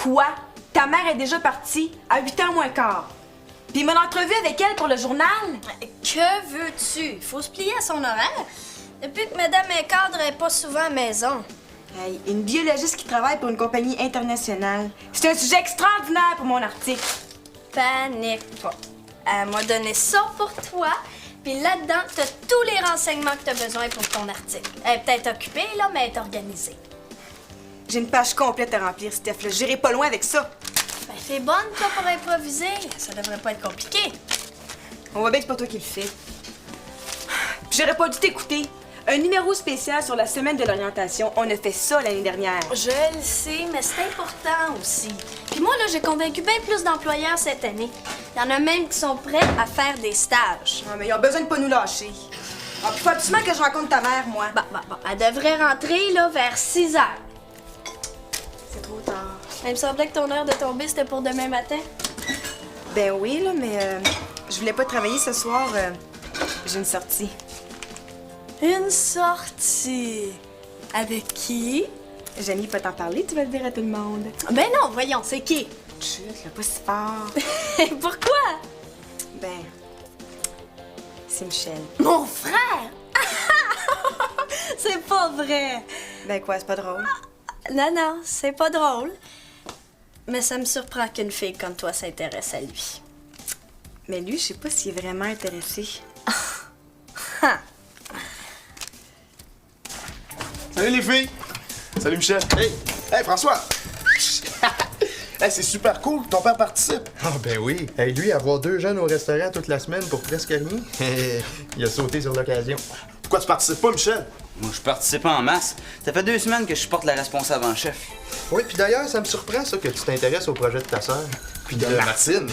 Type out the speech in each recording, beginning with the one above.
Quoi? Ta mère est déjà partie à 8h moins quart. Puis mon entrevue avec elle pour le journal? Que veux-tu? Il faut se plier à son horaire. Depuis que Madame est cadre, elle est pas souvent à la maison. Hey, une biologiste qui travaille pour une compagnie internationale. C'est un sujet extraordinaire pour mon article. Panique pas. Elle m'a donné ça pour toi, puis là-dedans, t'as tous les renseignements que t'as besoin pour ton article. Elle est peut-être occupée, là, mais elle est organisée. J'ai une page complète à remplir, Steph. Là. J'irai pas loin avec ça. Ben, t'es bonne, toi, pour improviser. Ça devrait pas être compliqué. On voit bien que c'est pas toi qui le fais. Puis j'aurais pas dû t'écouter. Un numéro spécial sur la semaine de l'orientation. On a fait ça l'année dernière. Je le sais, mais c'est important aussi. Puis moi, là, j'ai convaincu bien plus d'employeurs cette année. Il y en a même qui sont prêts à faire des stages. Ah, mais ils ont besoin de pas nous lâcher. Ah, puis faut absolument que je rencontre ta mère, moi. Bon. Elle devrait rentrer, là, vers 6 heures. C'est trop tard. Il me semblait que ton heure de tomber, c'était pour demain matin. Ben oui, là, mais je voulais pas travailler ce soir. J'ai une sortie. Une sortie. Avec qui? Jamie peut t'en parler, tu vas le dire à tout le monde. Ben non, voyons, c'est qui? Chut, là, pas si fort. Pourquoi? Ben, c'est Michel. Mon frère! C'est pas vrai! Ben quoi, c'est pas drôle? Non, c'est pas drôle. Mais ça me surprend qu'une fille comme toi s'intéresse à lui. Mais lui, je sais pas s'il est vraiment intéressé. Salut les filles! Salut Michel! Hey François! Hey, c'est super cool, ton père participe! Ah ben oui. Hey, lui, avoir 2 jeunes au restaurant toute la semaine pour presque rien, il a sauté sur l'occasion. Pourquoi tu participes pas, Michel? Moi, je participe en masse. Ça fait 2 semaines que je porte la responsable en chef. Oui, puis d'ailleurs, ça me surprend ça que tu t'intéresses au projet de ta sœur. Puis de Martine.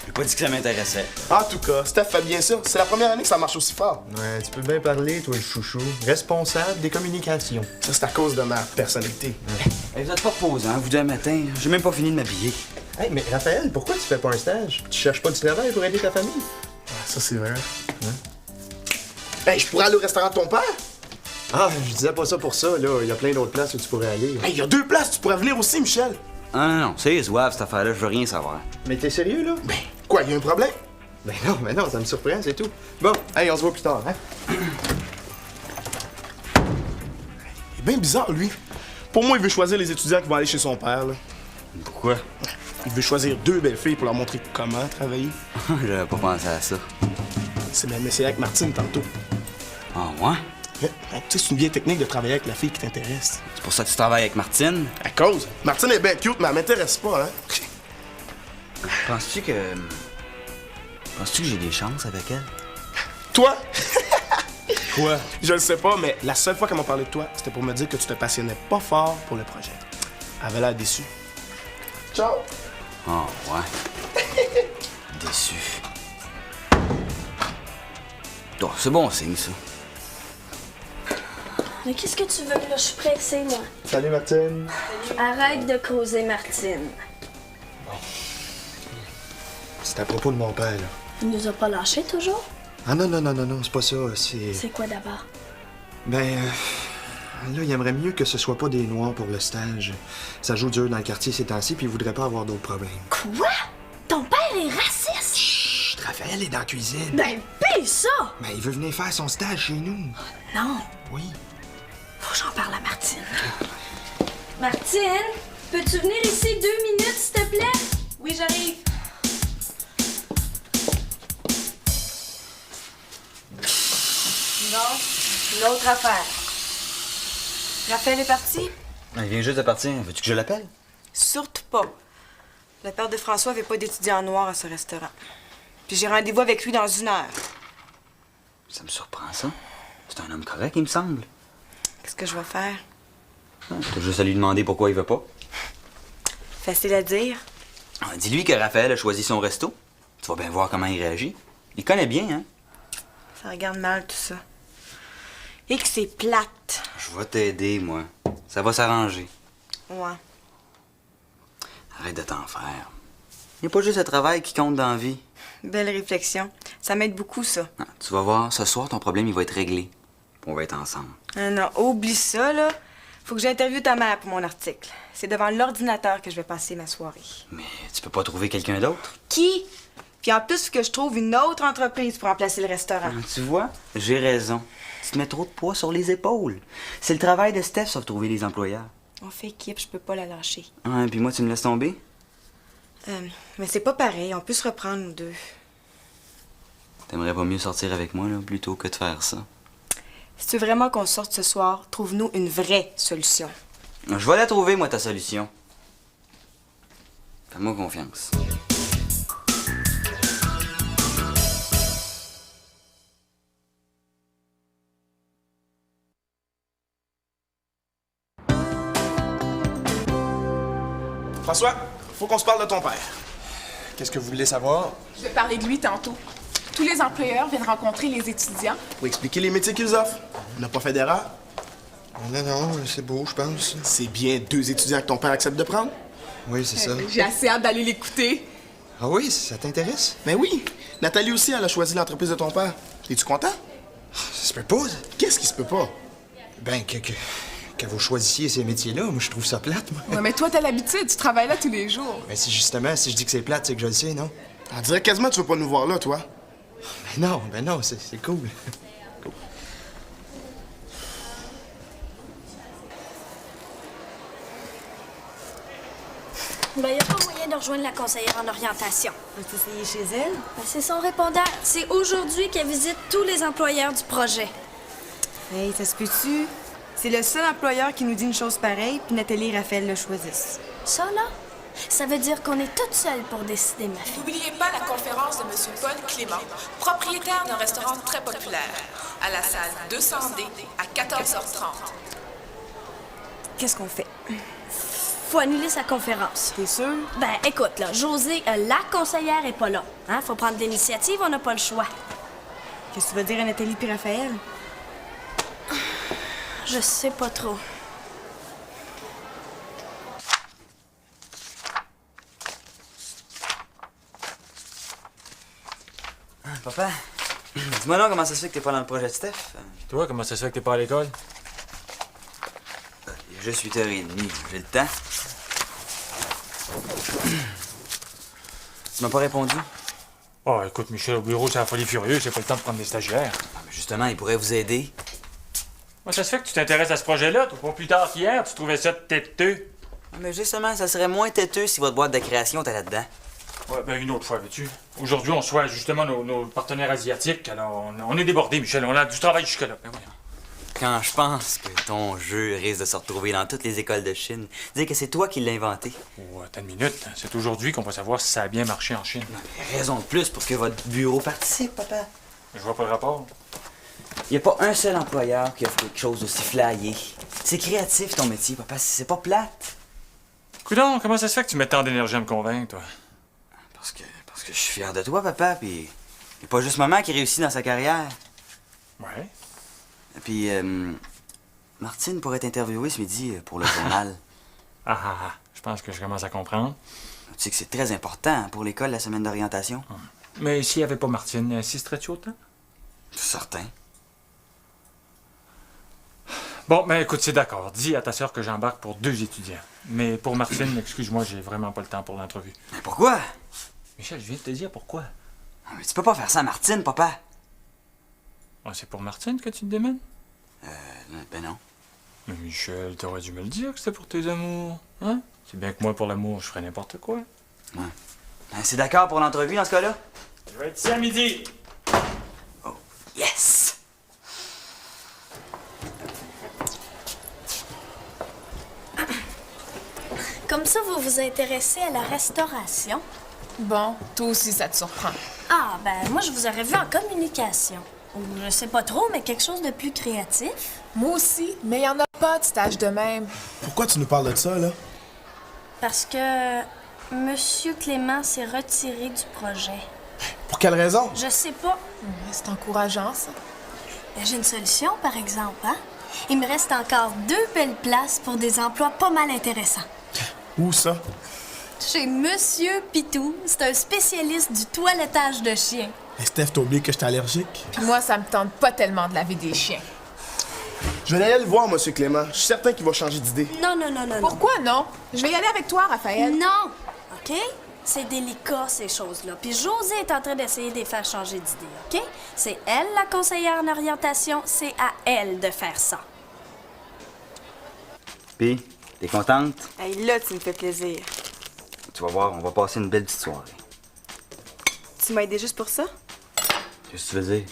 J'ai pas dit que ça m'intéressait. En tout cas, Steph fait bien ça. C'est la première année que ça marche aussi fort. Ouais, tu peux bien parler, toi, le chouchou. Responsable des communications. Ça, c'est à cause de ma personnalité. Hey, vous êtes pas reposants, vous deux matin. J'ai même pas fini de m'habiller. Hey, mais Raphaël, pourquoi tu fais pas un stage? Tu cherches pas du travail pour aider ta famille? Ouais, ça, c'est vrai. Hey, je pourrais aller au restaurant de ton père? Ah, je disais pas ça pour ça, là. Il y a plein d'autres places où tu pourrais aller. Hey, il y a 2 places, tu pourrais venir aussi, Michel. Ah non, c'est zouave cette affaire-là, je veux rien savoir. Mais t'es sérieux, là? Ben, quoi, il y a un problème? Ben non, ça me surprend, c'est tout. Bon, hey, on se voit plus tard, hein? Il est bien bizarre, lui. Pour moi, il veut choisir les étudiants qui vont aller chez son père, là. Pourquoi? Il veut choisir 2 belles filles pour leur montrer comment travailler. J'avais pas pensé à ça. C'est même essayé avec Martine tantôt. Ah ouais? Tu sais, c'est une vieille technique de travailler avec la fille qui t'intéresse. C'est pour ça que tu travailles avec Martine? À cause. Martine est bien cute, mais elle m'intéresse pas, hein. Penses-tu que j'ai des chances avec elle? Toi? Quoi? Je le sais pas, mais la seule fois qu'elle m'a parlé de toi, c'était pour me dire que tu te passionnais pas fort pour le projet. Elle avait l'air déçue. Ciao! Ah ouais. Déçu. Oh, c'est bon signe, ça. Mais qu'est-ce que tu veux, là? Je suis pressée, moi. Salut, Martine. Arrête de causer, Martine. C'est à propos de mon père, là. Il nous a pas lâchés, toujours? Ah non, c'est pas ça, c'est... C'est quoi, d'abord? Ben, là, il aimerait mieux que ce soit pas des Noirs pour le stage. Ça joue dur dans le quartier ces temps-ci, puis il voudrait pas avoir d'autres problèmes. Quoi? Ton père est raciste? Chut, Raphaël est dans la cuisine. Ben, pis ça! Mais il veut venir faire son stage chez nous. Non, Oui. faut que j'en parle à Martine. Martine, peux-tu venir ici 2 minutes, s'il te plaît? Oui, j'arrive. Non, une autre affaire. Raphaël est parti? Il vient juste de partir. Veux-tu que je l'appelle? Surtout pas. Le père de François avait pas d'étudiant noir à ce restaurant. Puis j'ai rendez-vous avec lui dans 1 heure. Ça me surprend, ça. C'est un homme correct, il me semble. Qu'est-ce que je vais faire? T'as juste à lui demander pourquoi il veut pas. Facile à dire. Ah, dis-lui que Raphaël a choisi son resto. Tu vas bien voir comment il réagit. Il connaît bien, hein? Ça regarde mal, tout ça. Et que c'est plate. Je vais t'aider, moi. Ça va s'arranger. Ouais. Arrête de t'en faire. Il n'y a pas juste le travail qui compte dans la vie. Belle réflexion. Ça m'aide beaucoup, ça. Ah, tu vas voir, ce soir, ton problème, il va être réglé. Puis on va être ensemble. Ah non, oublie ça, là. Faut que j'interviewe ta mère pour mon article. C'est devant l'ordinateur que je vais passer ma soirée. Mais tu peux pas trouver quelqu'un d'autre? Qui? Puis en plus, faut que je trouve une autre entreprise pour remplacer le restaurant. Tu vois, j'ai raison. Tu te mets trop de poids sur les épaules. C'est le travail de Steph, sauf trouver les employeurs. On fait équipe, je peux pas la lâcher. Ah, puis moi, tu me laisses tomber? Mais c'est pas pareil, on peut se reprendre nous deux. T'aimerais pas mieux sortir avec moi, là, plutôt que de faire ça? Si tu veux vraiment qu'on sorte ce soir, trouve-nous une vraie solution. Je vais la trouver, moi, ta solution. Fais-moi confiance. François, faut qu'on se parle de ton père. Qu'est-ce que vous voulez savoir? Je vais parler de lui tantôt. Tous les employeurs viennent rencontrer les étudiants. Pour expliquer les métiers qu'ils offrent. On n'a pas fait d'erreur. Non, c'est beau, je pense. C'est bien 2 étudiants que ton père accepte de prendre. Oui, c'est ça. J'ai assez hâte d'aller l'écouter. Ah oui, ça t'intéresse? Mais oui, Nathalie aussi, elle a choisi l'entreprise de ton père. Es-tu content? Ça se peut pas. Qu'est-ce qui se peut pas? Ben, que vous choisissiez ces métiers-là, moi, je trouve ça plate, moi. Ouais, mais toi, t'as l'habitude, tu travailles là tous les jours. Mais si justement, si je dis que c'est plate, c'est que je le sais, non? On dirait quasiment que tu veux pas nous voir là, toi. Ben non, c'est cool. Ben, y a pas moyen de rejoindre la conseillère en orientation. Peux-tu essayer chez elle? Ben, c'est son répondeur. C'est aujourd'hui qu'elle visite tous les employeurs du projet. Hey, ça se peut-tu? C'est le seul employeur qui nous dit une chose pareille, puis Nathalie et Raphaël le choisissent. Ça, là, ça veut dire qu'on est toutes seules pour décider, ma fille. N'oubliez pas la conférence de M. Paul Clément, propriétaire d'un restaurant très populaire, à la salle 200D à 14h30. Qu'est-ce qu'on fait? Faut annuler sa conférence. T'es sûr? Ben, écoute, là, Josée, la conseillère, est pas là. Hein? Faut prendre l'initiative, on n'a pas le choix. Qu'est-ce que tu vas dire à Nathalie puis Raphaël? Je sais pas trop. Papa, dis-moi donc comment ça se fait que t'es pas dans le projet de Steph? Toi, comment ça se fait que t'es pas à l'école? Il est juste 8h30, j'ai le temps. Tu m'as pas répondu? Oh, écoute, Michel, au bureau, c'est la folie furieuse, j'ai pas le temps de prendre des stagiaires. Ah, mais justement, il pourrait vous aider. Moi, ça se fait que tu t'intéresses à ce projet-là, toi, pas plus tard qu'hier, tu trouvais ça têteux. Ah, mais justement, ça serait moins têteux si votre boîte de création était là-dedans. Ouais, ben une autre fois, veux-tu? Aujourd'hui, on soit justement nos partenaires asiatiques, alors on est débordés, Michel, on a du travail jusque-là. Ben voyons. Quand je pense que ton jeu risque de se retrouver dans toutes les écoles de Chine, dire que c'est toi qui l'as inventé. Oh, attends une minute, c'est aujourd'hui qu'on va savoir si ça a bien marché en Chine. Raison de plus pour que votre bureau participe, papa. Je vois pas le rapport. Il n'y a pas un seul employeur qui offre quelque chose d'aussi flyé. C'est créatif, ton métier, papa, c'est pas plate. Coudonc, comment ça se fait que tu mets tant d'énergie à me convaincre, toi? Parce que je suis fier de toi, papa, puis il a pas juste maman qui réussit dans sa carrière. Ouais. Puis, Martine pourrait t'interviewer ce midi pour le journal. Ah, je pense que je commence à comprendre. Tu sais que c'est très important pour l'école, la semaine d'orientation. Mais s'il n'y avait pas Martine, insisterais-tu autant? Certain. Bon, ben écoute, c'est d'accord. Dis à ta sœur que j'embarque pour 2 étudiants. Mais pour Martine, excuse-moi, j'ai vraiment pas le temps pour l'entrevue. Mais pourquoi? Michel, je viens de te dire pourquoi. Ah, mais tu peux pas faire ça à Martine, papa. Ah, c'est pour Martine que tu te démènes? Ben non. Mais Michel, t'aurais dû me le dire que c'était pour tes amours. Hein? C'est bien que moi, pour l'amour, je ferais n'importe quoi. Ouais. Ben, c'est d'accord pour l'entrevue dans ce cas-là? Je vais être ici à midi. Oh, yes! Comme ça, vous vous intéressez à la restauration? Bon, toi aussi, ça te surprend. Ah, ben moi, je vous aurais vu en communication. Ou je sais pas trop, mais quelque chose de plus créatif. Moi aussi, mais il y en a pas de stage de même. Pourquoi tu nous parles de ça, là? Parce que Monsieur Clément s'est retiré du projet. Pour quelle raison? Je sais pas. C'est encourageant, ça. Ben, j'ai une solution, par exemple, hein? Il me reste encore 2 belles places pour des emplois pas mal intéressants. Où ça? Chez Monsieur Pitou, c'est un spécialiste du toilettage de chiens. Hey, Steph, t'as oublié que j'étais allergique? Puis moi, ça me tente pas tellement de laver des chiens. Je vais aller le voir, Monsieur Clément. Je suis certain qu'il va changer d'idée. Non, non, non, non, non. Pourquoi non? Je vais y aller avec toi, Raphaël. Non! OK? C'est délicat, ces choses-là. Puis Josée est en train d'essayer de les faire changer d'idée, OK? C'est elle, la conseillère en orientation. C'est à elle de faire ça. Pis, t'es contente? Hey, là, tu me fais plaisir. Tu vas voir, on va passer une belle petite soirée. Tu m'as aidé juste pour ça? Qu'est-ce que tu veux dire?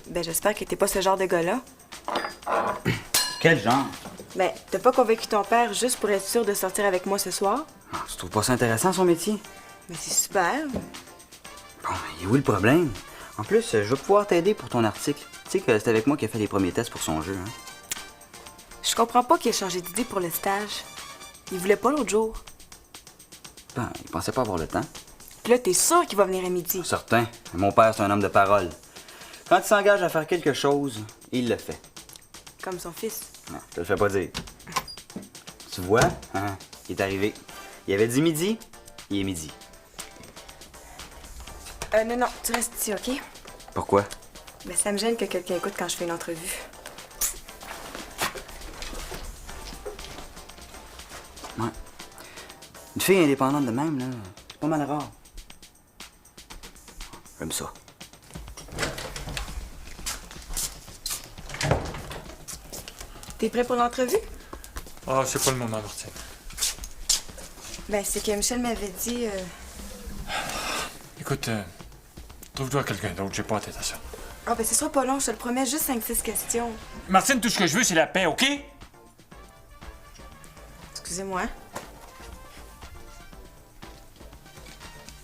Ben, j'espère que t'es pas ce genre de gars-là. Quel genre? Ben, t'as pas convaincu ton père juste pour être sûr de sortir avec moi ce soir? Ah, tu trouves pas ça intéressant, son métier? Mais c'est super. Bon, mais il est où le problème? En plus, je vais pouvoir t'aider pour ton article. Tu sais que c'est avec moi qu'il a fait les premiers tests pour son jeu, hein? Je comprends pas qu'il ait changé d'idée pour le stage. Il voulait pas l'autre jour. Ben, il pensait pas avoir le temps. Puis là, t'es sûr qu'il va venir à midi. Certain. Mon père, c'est un homme de parole. Quand il s'engage à faire quelque chose, il le fait. Comme son fils. Non, je te le fais pas dire. Tu vois? Hein, il est arrivé. Il avait dit midi, il est midi. Non, non, tu restes ici, OK? Pourquoi? Ben, ça me gêne que quelqu'un écoute quand je fais une entrevue. Ouais. Une fille indépendante de même, là, c'est pas mal rare. J'aime ça. T'es prêt pour l'entrevue? Ah, c'est pas le moment, Martine. Ben, c'est que Michel m'avait dit... Écoute, trouve-toi quelqu'un d'autre, j'ai pas la tête à ça. Ah, ben, ce sera pas long, je te le promets, juste 5-6 questions. Martine, tout ce que je veux, c'est la paix, OK? Excusez-moi.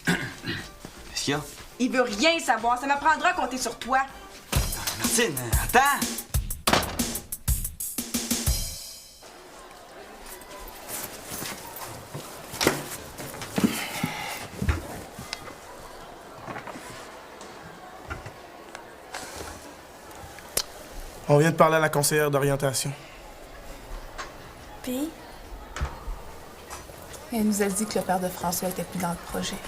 Qu'est-ce qu'il y a? Il veut rien savoir, ça m'apprendra à compter sur toi. Martine, attends! On vient de parler à la conseillère d'orientation. Puis, Elle nous a dit que le père de François était plus dans le projet.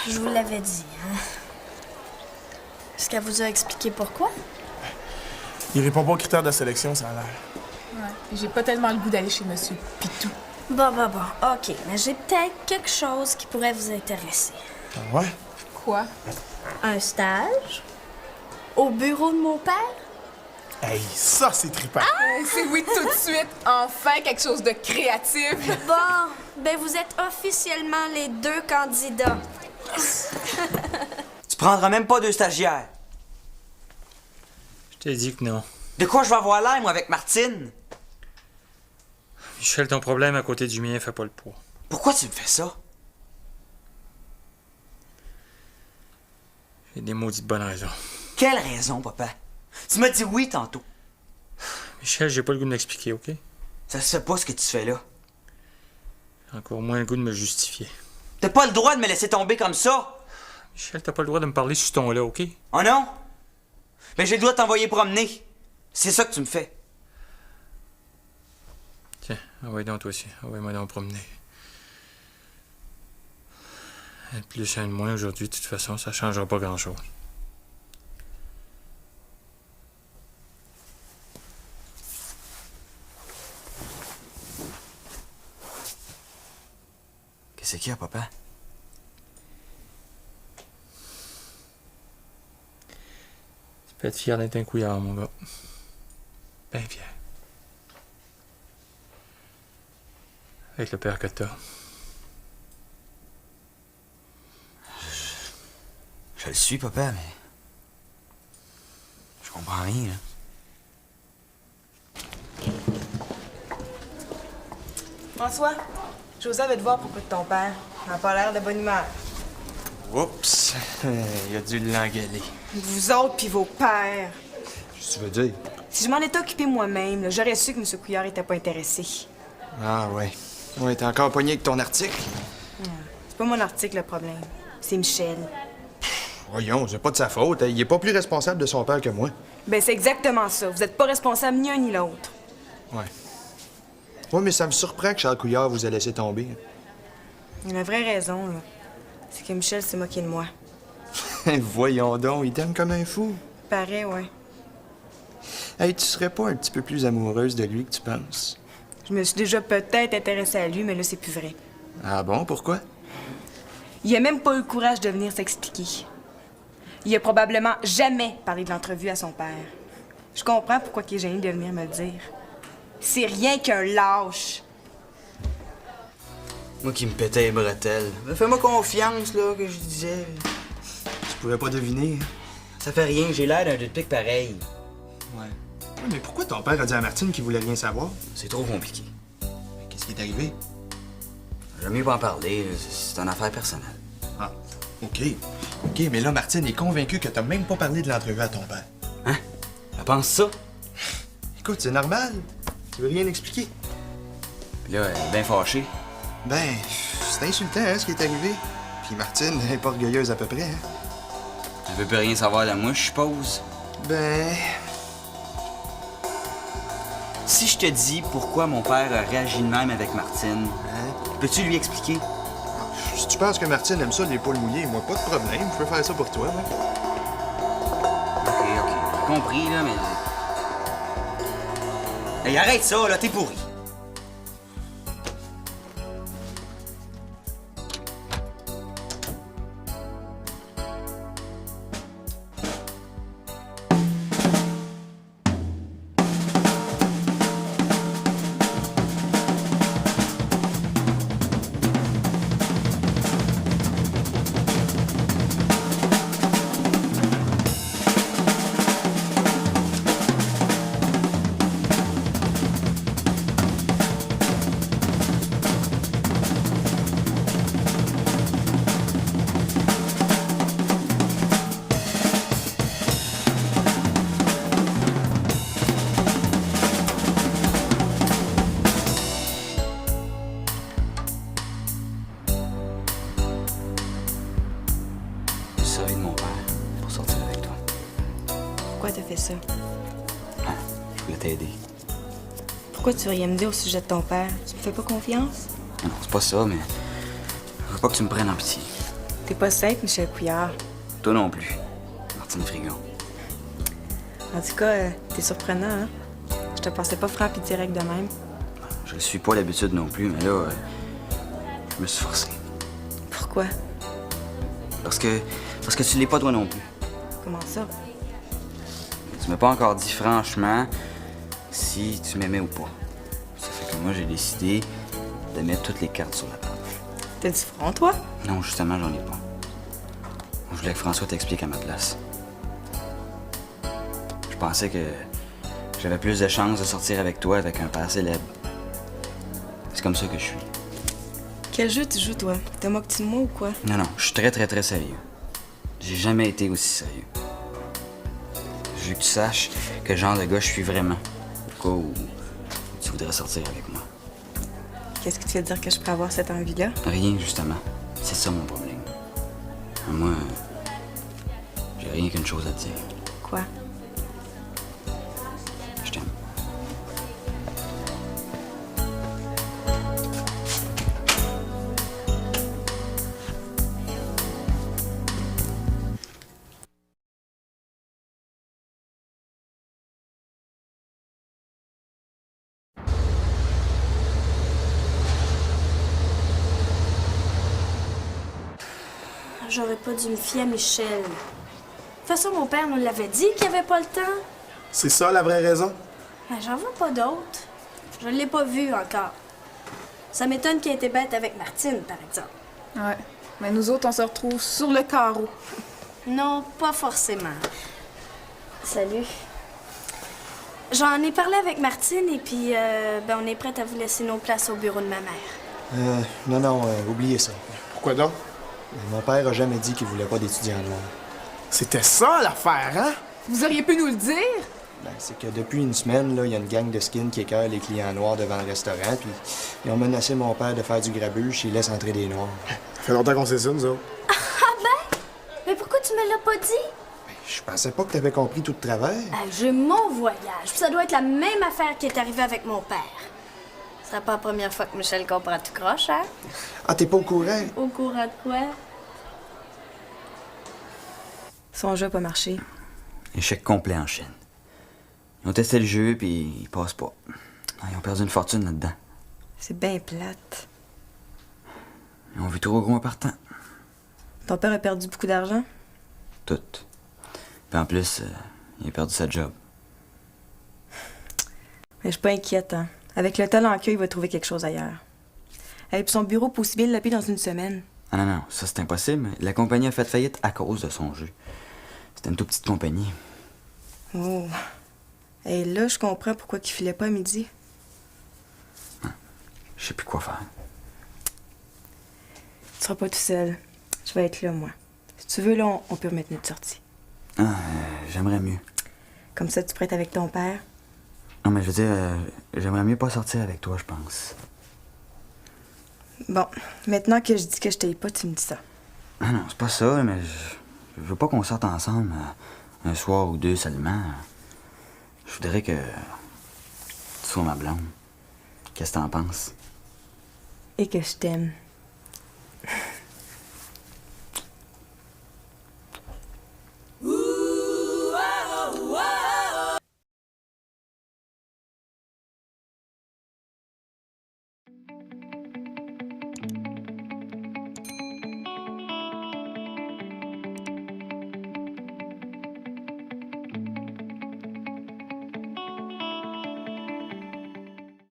je vous l'avais dit, hein? Est-ce qu'elle vous a expliqué pourquoi? Il répond pas aux critères de la sélection, ça a l'air. Ouais. J'ai pas tellement le goût d'aller chez Monsieur Pitou. Bon, OK. Mais j'ai peut-être quelque chose qui pourrait vous intéresser. Ah ouais? Quoi? Un stage? Au bureau de mon père? Hey, ça, c'est trippant. C'est oui tout de suite. Enfin, quelque chose de créatif. Bon, ben vous êtes officiellement les 2 candidats. Tu prendras même pas 2 stagiaires. Je t'ai dit que non. De quoi je vais avoir l'air, moi, avec Martine? Michel, ton problème à côté du mien fait pas le poids. Pourquoi tu me fais ça? J'ai des maudites bonnes raisons. Quelle raison, papa? Tu m'as dit oui tantôt. Michel, j'ai pas le goût de m'expliquer, OK? Ça se fait pas ce que tu fais là. J'ai encore moins le goût de me justifier. T'as pas le droit de me laisser tomber comme ça. Michel, t'as pas le droit de me parler sur ce ton-là, OK? Oh non? Mais j'ai le droit de t'envoyer promener. C'est ça que tu me fais. Tiens, envoie donc toi aussi. Envoie-moi donc promener. Un de plus, un de moins aujourd'hui, de toute façon, ça changera pas grand-chose. Qu'est-ce qu'il y a, papa? Tu peux être fier d'être un couillard, mon gars. Ben fier. Avec le père que t'as. Je le suis, papa, mais... Je comprends rien, là. François, José veut te voir pour de ton père. Il n'a pas l'air de bonne humeur. Oups, il a dû l'engueuler. Vous autres puis vos pères. Qu'est-ce que tu veux dire? Si je m'en étais occupé moi-même, là, j'aurais su que M. Couillard était pas intéressé. Ah ouais. Ouais, t'es encore pogné avec ton article? C'est pas mon article le problème. C'est Michel. Voyons, c'est pas de sa faute. Il est pas plus responsable de son père que moi. Ben, c'est exactement ça. Vous êtes pas responsable ni un ni l'autre. Ouais. Ouais, mais ça me surprend que Charles Couillard vous ait laissé tomber. Il a une vraie raison, là. C'est que Michel s'est moqué de moi. Voyons donc, il t'aime comme un fou. Paraît, ouais. Hey, tu serais pas un petit peu plus amoureuse de lui que tu penses? Je me suis déjà peut-être intéressée à lui, mais là, c'est plus vrai. Ah bon, pourquoi? Il a même pas eu le courage de venir s'expliquer. Il a probablement jamais parlé de l'entrevue à son père. Je comprends pourquoi il est gêné de venir me le dire. C'est rien qu'un lâche. Moi qui me pétais les bretelles. Ben, fais-moi confiance, là, que je disais. Tu pouvais pas deviner, hein? Ça fait rien, j'ai l'air d'un deux de pique pareil. Ouais. Ouais, mais pourquoi ton père a dit à Martine qu'il voulait rien savoir? C'est trop compliqué. Qu'est-ce qui est arrivé? J'aime mieux pas en parler, là. C'est une affaire personnelle. Ah, OK. OK, mais là, Martine est convaincue que t'as même pas parlé de l'entrevue à ton père. Hein? Elle pense ça? Écoute, c'est normal. Tu veux rien expliquer? Puis là, elle est bien fâchée. Ben, c'est insultant, hein, ce qui est arrivé. Puis Martine n'est pas orgueilleuse à peu près, hein? Elle veut plus rien savoir de moi, je suppose. Ben... Si je te dis pourquoi mon père a réagi de même avec Martine, Hein? peux-tu lui expliquer? Si tu penses que Martine aime ça, les poules mouillées, moi, pas de problème. Je peux faire ça pour toi, ouais. OK, j'ai compris, là, mais... Hey, arrête ça, là, t'es pourri. De mon père pour sortir avec toi. Pourquoi t'as fait ça? Ah, je voulais t'aider. Pourquoi tu veux rien me dire au sujet de ton père? Tu me fais pas confiance? Non, c'est pas ça, mais... Je veux pas que tu me prennes en pitié. T'es pas safe, Michel Couillard. Toi non plus, Martine Frigon. En tout cas, t'es surprenant, hein? Je te pensais pas franc pis direct de même. Je le suis pas l'habitude non plus, mais là... je me suis forcé. Pourquoi? Parce que tu l'es pas toi non plus. Comment ça? Tu m'as pas encore dit franchement si tu m'aimais ou pas. Ça fait que moi, j'ai décidé de mettre toutes les cartes sur la table. T'as du front, toi? Non, justement, j'en ai pas. Je voulais que François t'explique à ma place. Je pensais que j'avais plus de chances de sortir avec toi avec un père célèbre. C'est comme ça que je suis. Quel jeu tu joues, toi? Te moques-tu de moi ou quoi? Non, je suis très, très, très sérieux. J'ai jamais été aussi sérieux. Je veux que tu saches quel genre de gars je suis vraiment. Au cas où tu voudrais sortir avec moi. Qu'est-ce qui te fait dire que je pourrais avoir cette envie-là? Rien, justement. C'est ça mon problème. Moi, j'ai rien qu'une chose à te dire. Quoi? Je t'aime. J'aurais pas dû me fier à Michel. De toute façon, mon père nous l'avait dit qu'il avait pas le temps. C'est ça la vraie raison? Ben, j'en vois pas d'autres. Je l'ai pas vu encore. Ça m'étonne qu'il ait été bête avec Martine, par exemple. Ouais. Mais nous autres, on se retrouve sur le carreau. Non, pas forcément. Salut. J'en ai parlé avec Martine et puis on est prête à vous laisser nos places au bureau de ma mère. Non, oubliez ça. Pourquoi donc? Mon père a jamais dit qu'il voulait pas d'étudiants noirs. C'était ça l'affaire, hein? Vous auriez pu nous le dire? Ben, c'est que depuis une semaine, là, il y a une gang de skins qui écœure les clients noirs devant le restaurant, puis ils ont menacé mon père de faire du grabuge s'il laisse entrer des noirs. Ça fait longtemps qu'on sait ça, nous autres. Mais pourquoi tu me l'as pas dit? Je pensais pas que t'avais compris tout de travers. J'ai mon voyage. Puis ça doit être la même affaire qui est arrivée avec mon père. Ce sera pas la première fois que Michel comprend tout croche, hein? Ah, t'es pas au courant? Au courant de quoi? Son jeu a pas marché. Échec complet en chaîne. Ils ont testé le jeu, puis ils passent pas. Ils ont perdu une fortune là-dedans. C'est bien plate. Ils ont vu trop gros en partant. Ton père a perdu beaucoup d'argent? Tout. Puis en plus, il a perdu sa job. Mais je suis pas inquiète, hein. Avec le talent qu'il a, il va trouver quelque chose ailleurs. Et puis son bureau peut aussi bien l'appeler dans une semaine. Ah non, non, ça c'est impossible. La compagnie a fait faillite à cause de son jeu. C'était une toute petite compagnie. Oh. Et là, je comprends pourquoi il filait pas à midi. Je sais plus quoi faire. Tu seras pas tout seul. Je vais être là, moi. Si tu veux, là, on peut remettre notre sortie. Ah, j'aimerais mieux. Comme ça, tu pourrais être avec ton père. Non, mais je veux dire, j'aimerais mieux pas sortir avec toi, je pense. Bon, maintenant que je dis que je t'aille pas, tu me dis ça. Ah non, c'est pas ça, mais je veux pas qu'on sorte ensemble un soir ou deux seulement. Je voudrais que tu sois ma blonde. Qu'est-ce que t'en penses? Et que je t'aime.